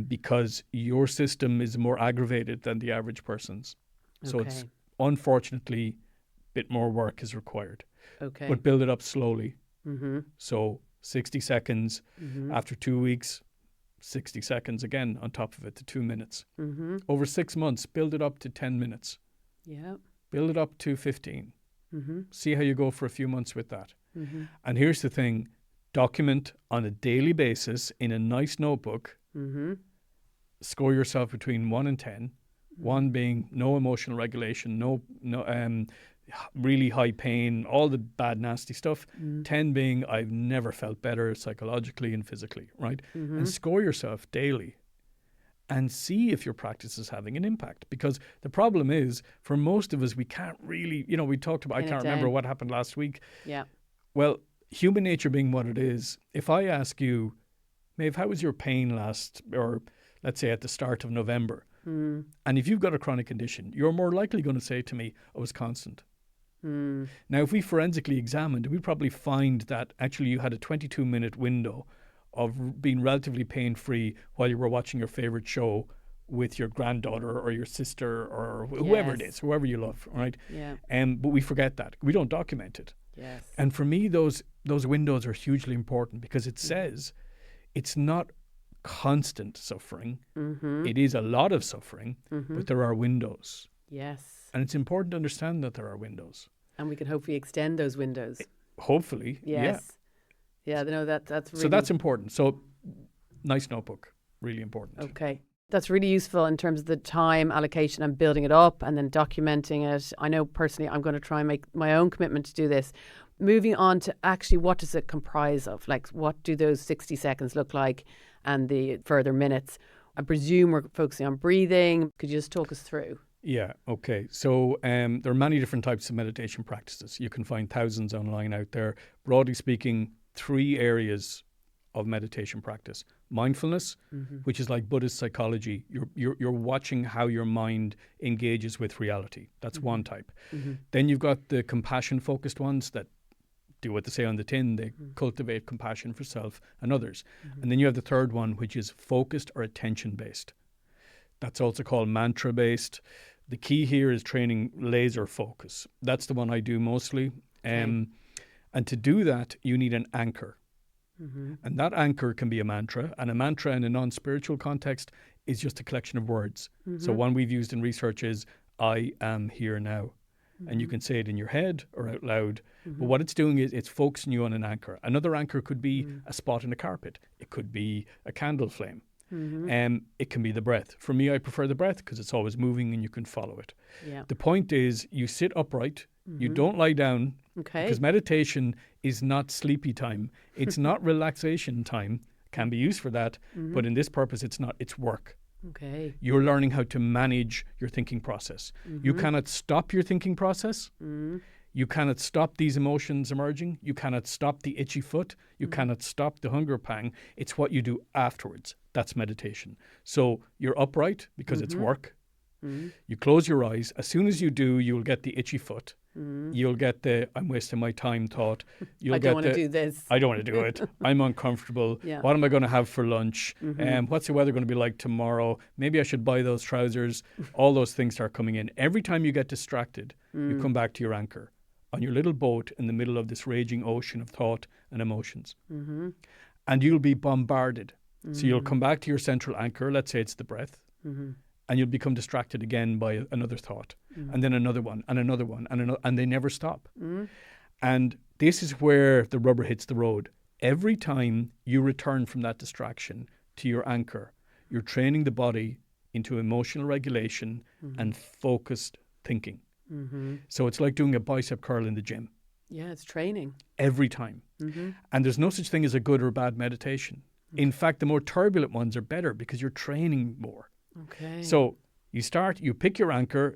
Because your system is more aggravated than the average person's. So Okay. it's unfortunately a bit more work is required. Okay. But build it up slowly. Mm-hmm. So 60 seconds Mm-hmm. after 2 weeks, 60 seconds again on top of it to 2 minutes. Mm-hmm. Over 6 months, build it up to 10 minutes. Yeah. Build it up to 15. Mm-hmm. See how you go for a few months with that. Mm-hmm. And here's the thing, document on a daily basis in a nice notebook. Mm-hmm. Score yourself between 1 and 10. 1 being no emotional regulation, no really high pain, all the bad, nasty stuff. 10 being I've never felt better psychologically and physically, right? And score yourself daily and see if your practice is having an impact. Because the problem is, for most of us, we can't really, we talked about, I can't remember what happened last week. Yeah. Well, human nature being what it is, if I ask you, Maeve, how was your pain last, or let's say at the start of November? And if you've got a chronic condition, you're more likely going to say to me, it was constant. Now, if we forensically examined, we'd probably find that actually you had a 22-minute window of being relatively pain-free while you were watching your favorite show with your granddaughter or your sister or whoever it is, whoever you love, right? Yeah. But we forget that. We don't document it. Yes. And for me, those windows are hugely important because it says it's not constant suffering. It is a lot of suffering, but there are windows. Yes. And it's important to understand that there are windows. And we can hopefully extend those windows. Hopefully. Yes. Yeah, no, that's really... So that's important. So nice notebook, really important. Okay. That's really useful in terms of the time allocation and building it up and then documenting it. I know personally I'm going to try and make my own commitment to do this. Moving on to actually what does it comprise of? Like what do those 60 seconds look like and the further minutes? I presume we're focusing on breathing. Could you just talk us through? Yeah, okay. So there are many different types of meditation practices. You can find thousands online out there. Broadly speaking, 3 areas of meditation practice. Mindfulness, which is like Buddhist psychology. You're watching how your mind engages with reality. That's one type. Then you've got the compassion-focused ones that do what they say on the tin. They cultivate compassion for self and others. And then you have the third one, which is focused or attention-based. That's also called mantra-based. The key here is training laser focus. That's the one I do mostly. And to do that, you need an anchor. And that anchor can be a mantra. And a mantra in a non-spiritual context is just a collection of words. So one we've used in research is, I am here now. And you can say it in your head or out loud. But what it's doing is it's focusing you on an anchor. Another anchor could be a spot in a carpet. It could be a candle flame. It can be the breath. For me, I prefer the breath because it's always moving and you can follow it. Yeah. The point is you sit upright. You don't lie down. Okay. Because meditation is not sleepy time. It's not relaxation time. Can be used for that. But in this purpose, it's not. It's work. Okay. You're learning how to manage your thinking process. You cannot stop your thinking process. You cannot stop these emotions emerging. You cannot stop the itchy foot. You cannot stop the hunger pang. It's what you do afterwards. That's meditation. So you're upright because it's work. You close your eyes. As soon as you do, you'll get the itchy foot. You'll get the I'm wasting my time thought. I don't want to do this. I don't want to do it. I'm uncomfortable. Yeah. What am I going to have for lunch? What's the weather going to be like tomorrow? Maybe I should buy those trousers. All those things start coming in. Every time you get distracted, you come back to your anchor on your little boat in the middle of this raging ocean of thought and emotions. And you'll be bombarded. So you'll come back to your central anchor. Let's say it's the breath. And you'll become distracted again by another thought, and then another one, and another one, and another, and they never stop. And this is where the rubber hits the road. Every time you return from that distraction to your anchor, you're training the body into emotional regulation and focused thinking. So it's like doing a bicep curl in the gym. Yeah, it's training. Every time. And there's no such thing as a good or bad meditation. In fact, the more turbulent ones are better because you're training more. Okay. So you pick your anchor.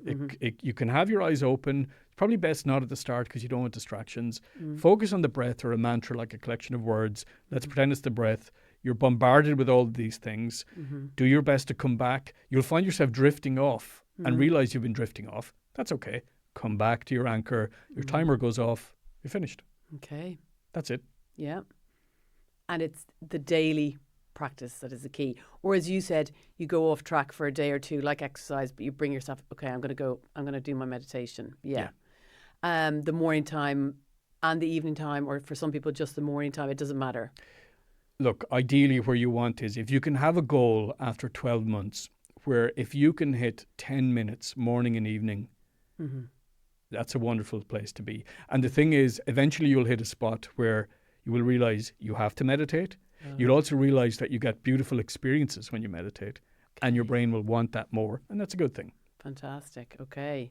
You can have your eyes open. It's probably best not at the start because you don't want distractions. Focus on the breath or a mantra like a collection of words. Let's pretend it's the breath. You're bombarded with all these things. Do your best to come back. You'll find yourself drifting off and realize you've been drifting off. That's okay. Come back to your anchor. Your timer goes off. You're finished. Okay. That's it. Yeah. And it's the daily practice that is the key. Or as you said, you go off track for a day or two, like exercise, but you bring yourself, okay, I'm going to do my meditation. Yeah. The morning time and the evening time, or for some people, just the morning time, it doesn't matter. Look, ideally where you want is if you can have a goal after 12 months where if you can hit 10 minutes morning and evening, that's a wonderful place to be. And the thing is, eventually you'll hit a spot where you will realize you have to meditate. You'll also realize that you get beautiful experiences when you meditate, and your brain will want that more. And that's a good thing. Fantastic. Okay.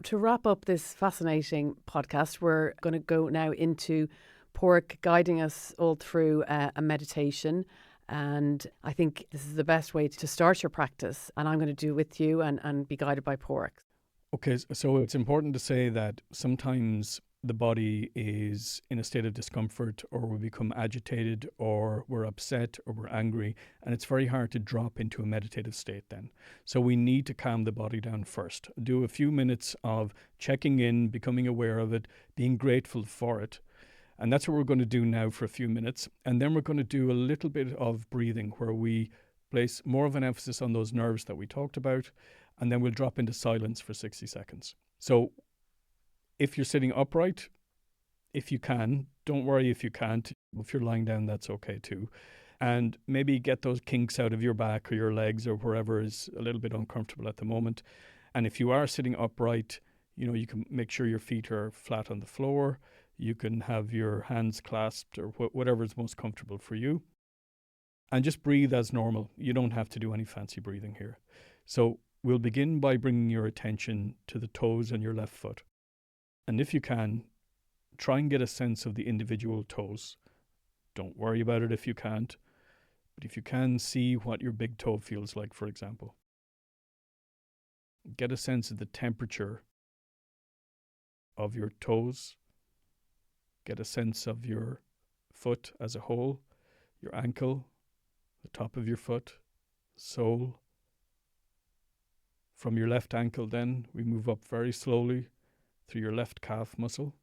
To wrap up this fascinating podcast, we're going to go now into Pádraic guiding us all through a meditation. And I think this is the best way to start your practice. And I'm going to do it with you and be guided by Pádraic. Okay, so it's important to say that sometimes the body is in a state of discomfort, or we become agitated, or we're upset, or we're angry, and it's very hard to drop into a meditative state then. So we need to calm the body down first. Do a few minutes of checking in, becoming aware of it, being grateful for it. And that's what we're going to do now for a few minutes. And then we're going to do a little bit of breathing where we place more of an emphasis on those nerves that we talked about, and then we'll drop into silence for 60 seconds. So if you're sitting upright, if you can, don't worry if you can't. If you're lying down, that's okay too. And maybe get those kinks out of your back or your legs or wherever is a little bit uncomfortable at the moment. And if you are sitting upright, you can make sure your feet are flat on the floor. You can have your hands clasped or whatever is most comfortable for you. And just breathe as normal. You don't have to do any fancy breathing here. So we'll begin by bringing your attention to the toes on your left foot. And if you can, try and get a sense of the individual toes. Don't worry about it if you can't. But if you can, see what your big toe feels like, for example. Get a sense of the temperature of your toes. Get a sense of your foot as a whole, your ankle, the top of your foot, sole. From your left ankle then, we move up very slowly through your left calf muscle.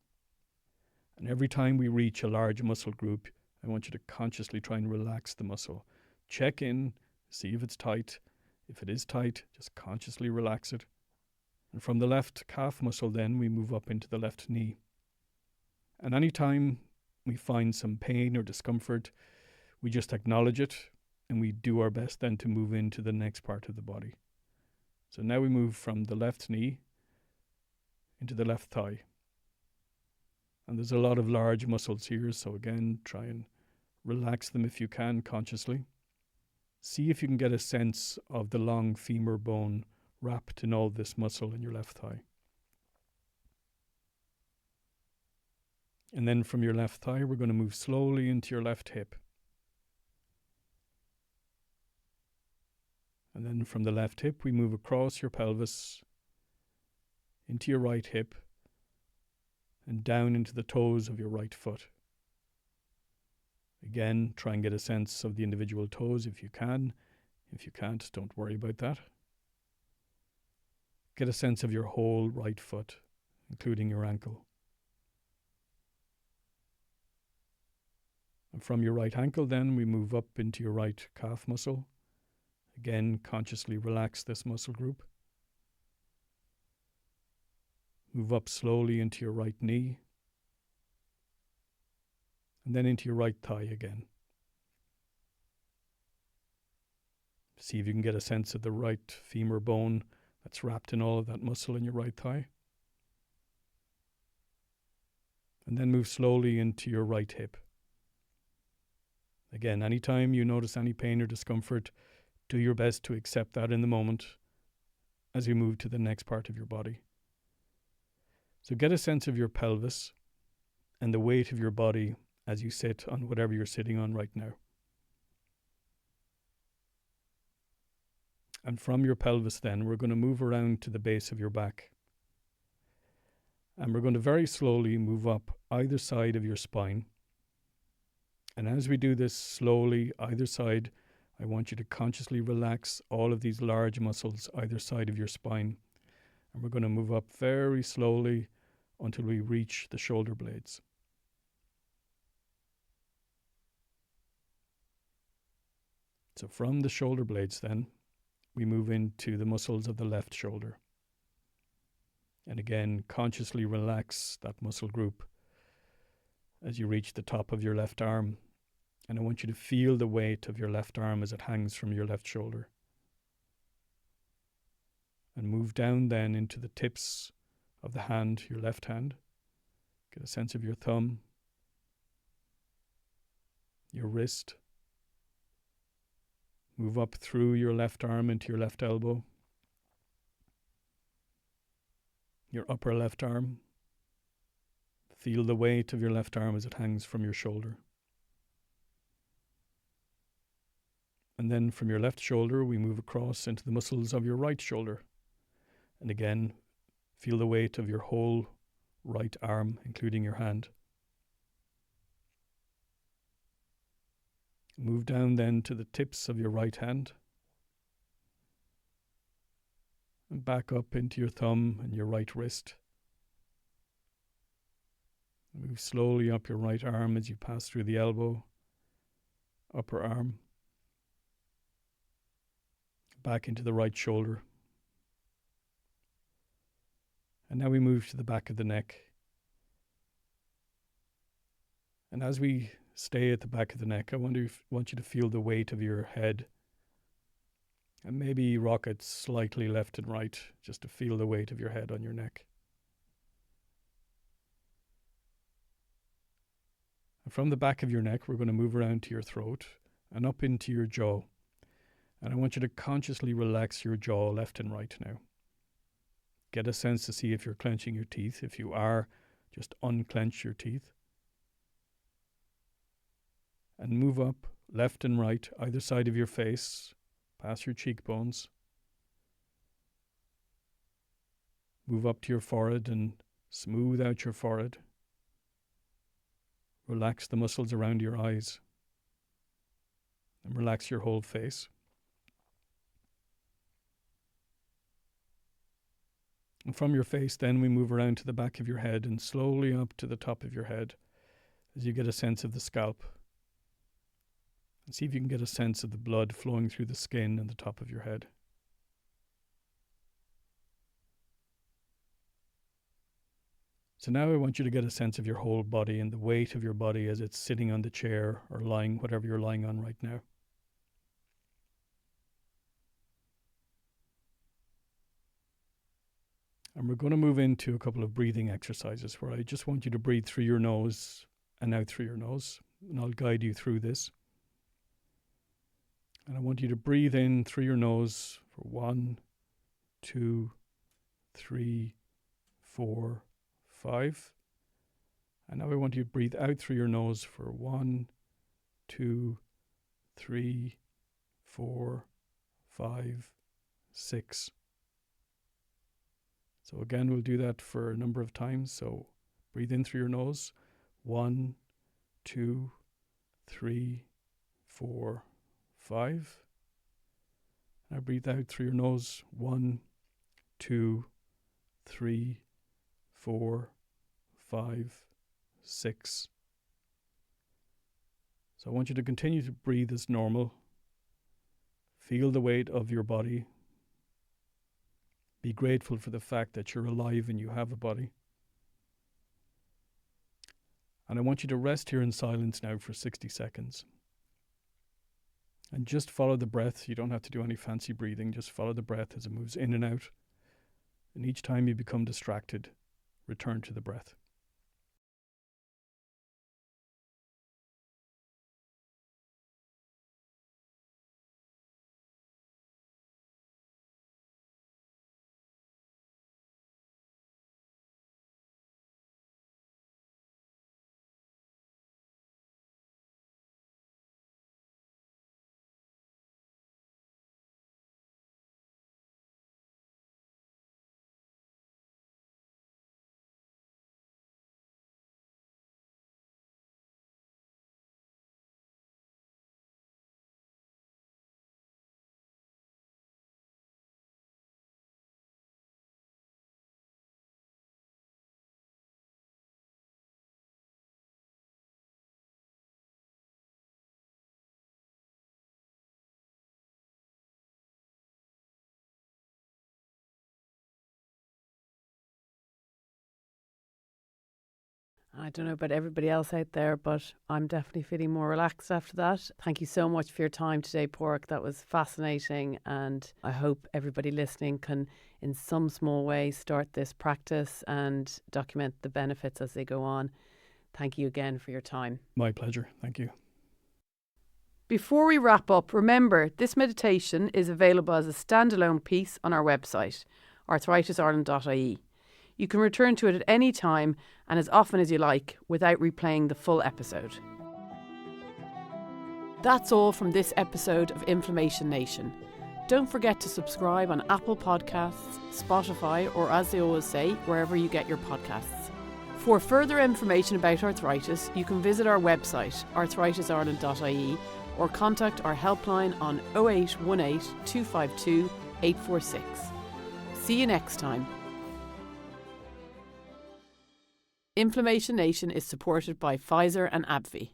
And every time we reach a large muscle group, I want you to consciously try and relax the muscle. Check in, see if it's tight. If it is tight, just consciously relax it. And from the left calf muscle then, we move up into the left knee. And anytime we find some pain or discomfort, we just acknowledge it, and we do our best then to move into the next part of the body. So now we move from the left knee into the left thigh. And there's a lot of large muscles here, so again, try and relax them if you can consciously. See if you can get a sense of the long femur bone wrapped in all this muscle in your left thigh. And then from your left thigh, we're going to move slowly into your left hip. And then from the left hip, we move across your pelvis into your right hip and down into the toes of your right foot. Again, try and get a sense of the individual toes if you can. If you can't, don't worry about that. Get a sense of your whole right foot, including your ankle. And from your right ankle then, we move up into your right calf muscle. Again, consciously relax this muscle group. Move up slowly into your right knee. And then into your right thigh again. See if you can get a sense of the right femur bone that's wrapped in all of that muscle in your right thigh. And then move slowly into your right hip. Again, anytime you notice any pain or discomfort, do your best to accept that in the moment as you move to the next part of your body. So get a sense of your pelvis and the weight of your body as you sit on whatever you're sitting on right now. And from your pelvis then, we're going to move around to the base of your back. And we're going to very slowly move up either side of your spine And as we do this slowly, either side, I want you to consciously relax all of these large muscles either side of your spine. And we're going to move up very slowly until we reach the shoulder blades. So from the shoulder blades then, we move into the muscles of the left shoulder. And again, consciously relax that muscle group as you reach the top of your left arm. And I want you to feel the weight of your left arm as it hangs from your left shoulder. And move down then into the tips of the hand, your left hand. Get a sense of your thumb, your wrist. Move up through your left arm into your left elbow, your upper left arm. Feel the weight of your left arm as it hangs from your shoulder. And then from your left shoulder, we move across into the muscles of your right shoulder. And again, feel the weight of your whole right arm, including your hand. Move down then to the tips of your right hand. And back up into your thumb and your right wrist. Move slowly up your right arm as you pass through the elbow, upper arm. Back into the right shoulder. And now we move to the back of the neck. And as we stay at the back of the neck, I want you to feel the weight of your head. And maybe rock it slightly left and right, just to feel the weight of your head on your neck. And from the back of your neck, we're going to move around to your throat and up into your jaw. And I want you to consciously relax your jaw left and right now. Get a sense to see if you're clenching your teeth. If you are, just unclench your teeth. And move up left and right, either side of your face, past your cheekbones. Move up to your forehead and smooth out your forehead. Relax the muscles around your eyes. And relax your whole face. And from your face, then we move around to the back of your head and slowly up to the top of your head as you get a sense of the scalp. And see if you can get a sense of the blood flowing through the skin and the top of your head. So now I want you to get a sense of your whole body and the weight of your body as it's sitting on the chair or lying, whatever you're lying on right now. And we're going to move into a couple of breathing exercises where I just want you to breathe through your nose and out through your nose. And I'll guide you through this. And I want you to breathe in through your nose for 1, 2, 3, 4, 5. And now I want you to breathe out through your nose for 1, 2, 3, 4, 5, 6. So again, we'll do that for a number of times. So breathe in through your nose. 1, 2, 3, 4, 5. Now breathe out through your nose. 1, 2, 3, 4, 5, 6. So I want you to continue to breathe as normal. Feel the weight of your body. Be grateful for the fact that you're alive and you have a body. And I want you to rest here in silence now for 60 seconds. And just follow the breath. You don't have to do any fancy breathing. Just follow the breath as it moves in and out. And each time you become distracted, return to the breath. I don't know about everybody else out there, but I'm definitely feeling more relaxed after that. Thank you so much for your time today, Pádraic. That was fascinating, and I hope everybody listening can, in some small way, start this practice and document the benefits as they go on. Thank you again for your time. My pleasure. Thank you. Before we wrap up, remember this meditation is available as a standalone piece on our website, arthritisireland.ie. You can return to it at any time and as often as you like without replaying the full episode. That's all from this episode of Inflammation Nation. Don't forget to subscribe on Apple Podcasts, Spotify, or as they always say, wherever you get your podcasts. For further information about arthritis, you can visit our website, arthritisireland.ie, or contact our helpline on 0818 252 846. See you next time. Inflammation Nation is supported by Pfizer and AbbVie.